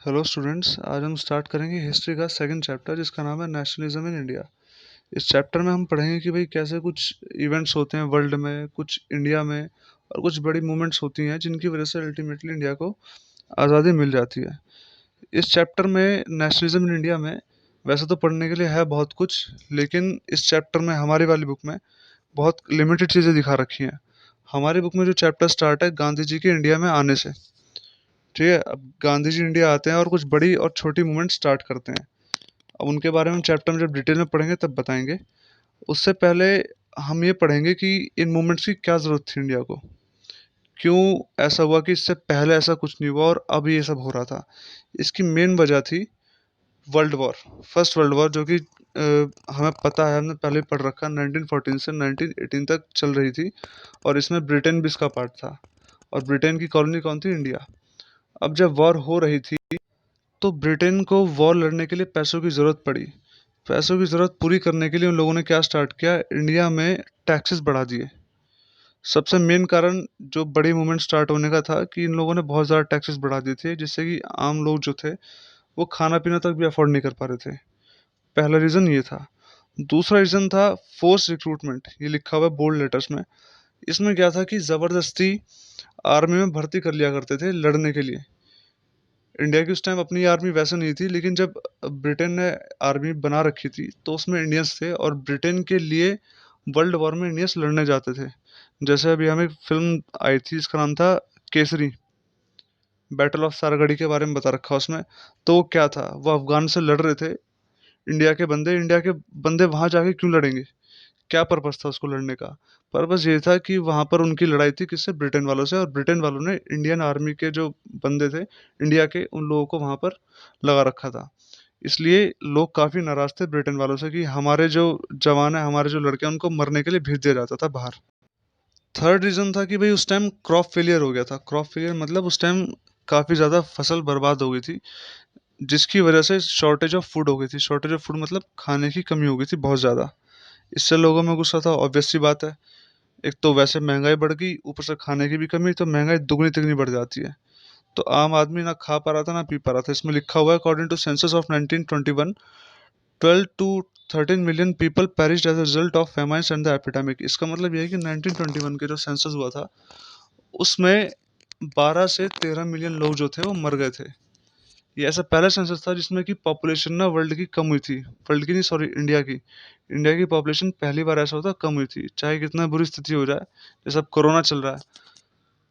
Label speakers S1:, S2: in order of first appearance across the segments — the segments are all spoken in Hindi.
S1: हेलो स्टूडेंट्स, आज हम स्टार्ट करेंगे हिस्ट्री का सेकंड चैप्टर जिसका नाम है नेशनलिज्म इन इंडिया। इस चैप्टर में हम पढ़ेंगे कि भाई कैसे कुछ इवेंट्स होते हैं वर्ल्ड में, कुछ इंडिया में, और कुछ बड़ी मूवमेंट्स होती हैं जिनकी वजह से अल्टीमेटली इंडिया को आज़ादी मिल जाती है। इस चैप्टर में नेशनलिज्म इन इंडिया में वैसे तो पढ़ने के लिए है बहुत कुछ, लेकिन इस चैप्टर में हमारी वाली बुक में बहुत लिमिटेड चीज़ें दिखा रखी हैं। हमारी बुक में जो चैप्टर स्टार्ट है गांधी जी के इंडिया में आने से। ठीक है, अब गांधी जी इंडिया आते हैं और कुछ बड़ी और छोटी मूवमेंट स्टार्ट करते हैं। अब उनके बारे में चैप्टर में जब डिटेल में पढ़ेंगे तब बताएंगे। उससे पहले हम ये पढ़ेंगे कि इन मूवमेंट्स की क्या ज़रूरत थी इंडिया को, क्यों ऐसा हुआ कि इससे पहले ऐसा कुछ नहीं हुआ और अब ये सब हो रहा था। इसकी मेन वजह थी world war, first world war, जो कि हमें पता है, हमने पहले पढ़ रखा, 1914 से 1918 तक चल रही थी। और इसमें ब्रिटेन भी इसका पार्ट था, और ब्रिटेन की कॉलोनी कौन थी? इंडिया। अब जब वॉर हो रही थी तो ब्रिटेन को वॉर लड़ने के लिए पैसों की ज़रूरत पड़ी। पैसों की ज़रूरत पूरी करने के लिए उन लोगों ने क्या स्टार्ट किया? इंडिया में टैक्सेस बढ़ा दिए। सबसे मेन कारण जो बड़ी मूवमेंट स्टार्ट होने का था कि इन लोगों ने बहुत ज़्यादा टैक्सेस बढ़ा दिए थे, जिससे कि आम लोग जो थे वो खाना पीना तक भी अफोर्ड नहीं कर पा रहे थे। पहला रीज़न ये था। दूसरा रीज़न था फोर्स रिक्रूटमेंट। ये लिखा हुआ है बोल्ड लेटर्स में। इसमें क्या था कि ज़बरदस्ती आर्मी में भर्ती कर लिया करते थे लड़ने के लिए। इंडिया की उस टाइम अपनी आर्मी वैसे नहीं थी, लेकिन जब ब्रिटेन ने आर्मी बना रखी थी तो उसमें इंडियंस थे, और ब्रिटेन के लिए वर्ल्ड वॉर में इंडियंस लड़ने जाते थे। जैसे अभी हमें फिल्म आई थी, इसका नाम था केसरी, बैटल ऑफ सारगढ़ी के बारे में बता रखा उसमें। तो वो क्या था, वो अफगान से लड़ रहे थे। इंडिया के बंदे वहां जाके क्यों लड़ेंगे? क्या पर्पस था उसको लड़ने का? पर्पस ये था कि वहां पर उनकी लड़ाई थी किससे? ब्रिटेन वालों से, और ब्रिटेन वालों ने इंडियन आर्मी के जो बंदे थे इंडिया के, उन लोगों को वहां पर लगा रखा था। इसलिए लोग काफी नाराज थे ब्रिटेन वालों से कि हमारे जो जवान है, हमारे जो लड़के हैं, उनको मरने के लिए भेज दिया जाता था बाहर। थर्ड रीजन था कि भाई उस टाइम क्रॉप फेलियर हो गया था। क्रॉप फेलियर मतलब उस टाइम काफी ज्यादा फसल बर्बाद हो गई थी, जिसकी वजह से शॉर्टेज ऑफ फूड हो गई थी। शॉर्टेज ऑफ फूड मतलब खाने की कमी हो गई थी बहुत ज़्यादा। इससे लोगों में गुस्सा था, ऑब्वियस सी बात है। एक तो वैसे महंगाई बढ़ गई, ऊपर से खाने की भी कमी, तो महंगाई दुगनी तिगनी बढ़ जाती है। तो आम आदमी ना खा पा रहा था ना पी पा रहा था। इसमें लिखा हुआ है according to census of 1921, 12 to 13 million people perished as a result of famines and the epidemic. इसका मतलब यह है कि 1921 के जो सेंसस हुआ था उसमें 12 से 13 मिलियन लोग जो थे वो मर गए थे। ये ऐसा पहला सेंसस था जिसमें कि पॉपुलेशन ना वर्ल्ड की कम हुई थी। वर्ल्ड की नहीं, सॉरी, इंडिया की। इंडिया की पॉपुलेशन पहली बार ऐसा होता कम हुई थी, चाहे कितना बुरी स्थिति हो जाए। जैसे अब कोरोना चल रहा है,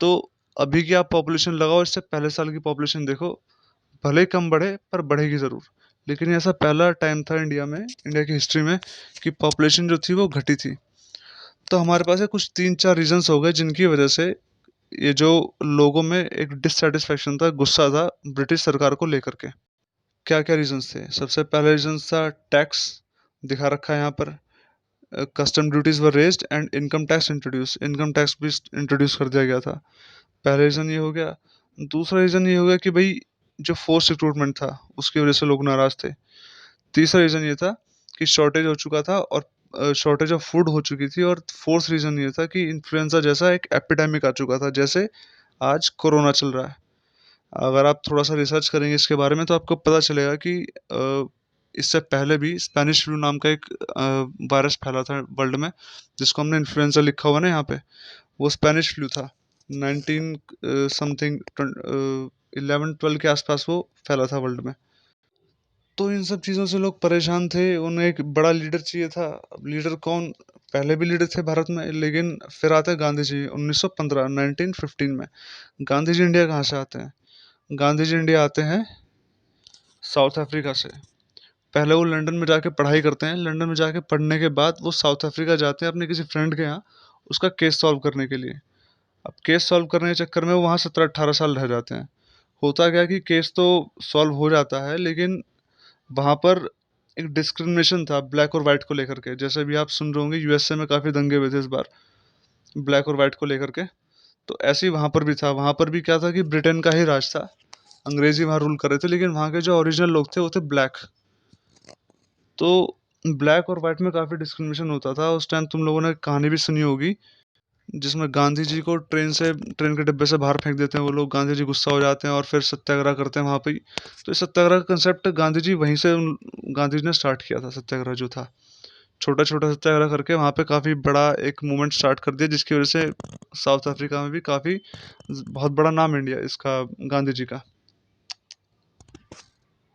S1: तो अभी की आप पॉपुलेशन लगाओ, इससे पहले साल की पॉपुलेशन देखो, भले ही कम बढ़े पर बढ़ेगी ज़रूर। लेकिन ये ऐसा पहला टाइम था इंडिया में, इंडिया की हिस्ट्री में, कि पॉपुलेशन जो थी वो घटी थी। तो हमारे पास है कुछ तीन चार रीजंस हो गए जिनकी वजह से ये जो लोगों में एक डिससेटिस्फेक्शन था, गुस्सा था ब्रिटिश सरकार को लेकर के। क्या क्या रीजंस थे? सबसे पहला रीजंस था टैक्स, दिखा रखा है यहाँ पर। Custom duties were raised and income tax introduce, income tax भी इंट्रोड्यूस कर दिया गया था। पहला रीजन ये हो गया। दूसरा रीजन ये हो गया कि भाई जो फोर्स रिक्रूटमेंट था उसकी वजह से लोग नाराज थे। तीसरा रीजन ये था कि शॉर्टेज हो चुका था, और शॉर्टेज ऑफ फूड हो चुकी थी। और फोर्थ रीजन ये था कि इन्फ्लुएंजा जैसा एक एपिडेमिक आ चुका था, जैसे आज कोरोना चल रहा है। अगर आप थोड़ा सा रिसर्च करेंगे इसके बारे में तो आपको पता चलेगा कि इससे पहले भी स्पेनिश फ्लू नाम का एक वायरस फैला था वर्ल्ड में, जिसको हमने इन्फ्लुएंजा लिखा हुआ ना यहाँ पे। वो स्पेनिश फ्लू था। 19 समथिंग 11-12 के आसपास वो फैला था वर्ल्ड में। तो इन सब चीज़ों से लोग परेशान थे, उन्हें एक बड़ा लीडर चाहिए था। अब लीडर कौन? पहले भी लीडर थे भारत में, लेकिन फिर आते हैं गांधी जी 1915 1915 में। गांधी जी इंडिया कहाँ से आते हैं? गांधी जी इंडिया आते हैं साउथ अफ्रीका से। पहले वो लंदन में जाके पढ़ाई करते हैं। लंदन में जाके पढ़ने के बाद वो साउथ अफ्रीका जाते हैं अपने किसी फ्रेंड के यहाँ, उसका केस सॉल्व करने के लिए। अब केस सॉल्व करने के चक्कर में वो वहाँ 17-18 साल रह जाते हैं। होता क्या कि केस तो सॉल्व हो जाता है, लेकिन वहाँ पर एक डिस्क्रिमिनेशन था ब्लैक और वाइट को लेकर के। जैसे भी आप सुन रहे होंगे यूएसए में काफ़ी दंगे हुए थे इस बार ब्लैक और वाइट को लेकर के। तो ऐसे ही वहाँ पर भी था। वहाँ पर भी क्या था कि ब्रिटेन का ही राज था, अंग्रेजी वहाँ रूल कर रहे थे, लेकिन वहाँ के जो ओरिजिनल लोग थे वो थे ब्लैक। तो ब्लैक और वाइट में काफ़ी डिस्क्रिमिनेशन होता था उस टाइम। तुम लोगों ने कहानी भी सुनी होगी जिसमें गांधी जी को ट्रेन के डिब्बे से बाहर फेंक देते हैं वो लोग। गांधी जी गुस्सा हो जाते हैं और फिर सत्याग्रह करते हैं वहाँ पे ही। तो इस सत्याग्रह का कंसेप्ट गांधी जी वहीं से गांधी जी ने स्टार्ट किया था सत्याग्रह जो था। छोटा छोटा सत्याग्रह करके वहाँ पे काफ़ी बड़ा एक मूवमेंट स्टार्ट कर दिया, जिसकी वजह से साउथ अफ्रीका में भी काफ़ी बहुत बड़ा नाम इंडिया इसका गांधी जी का।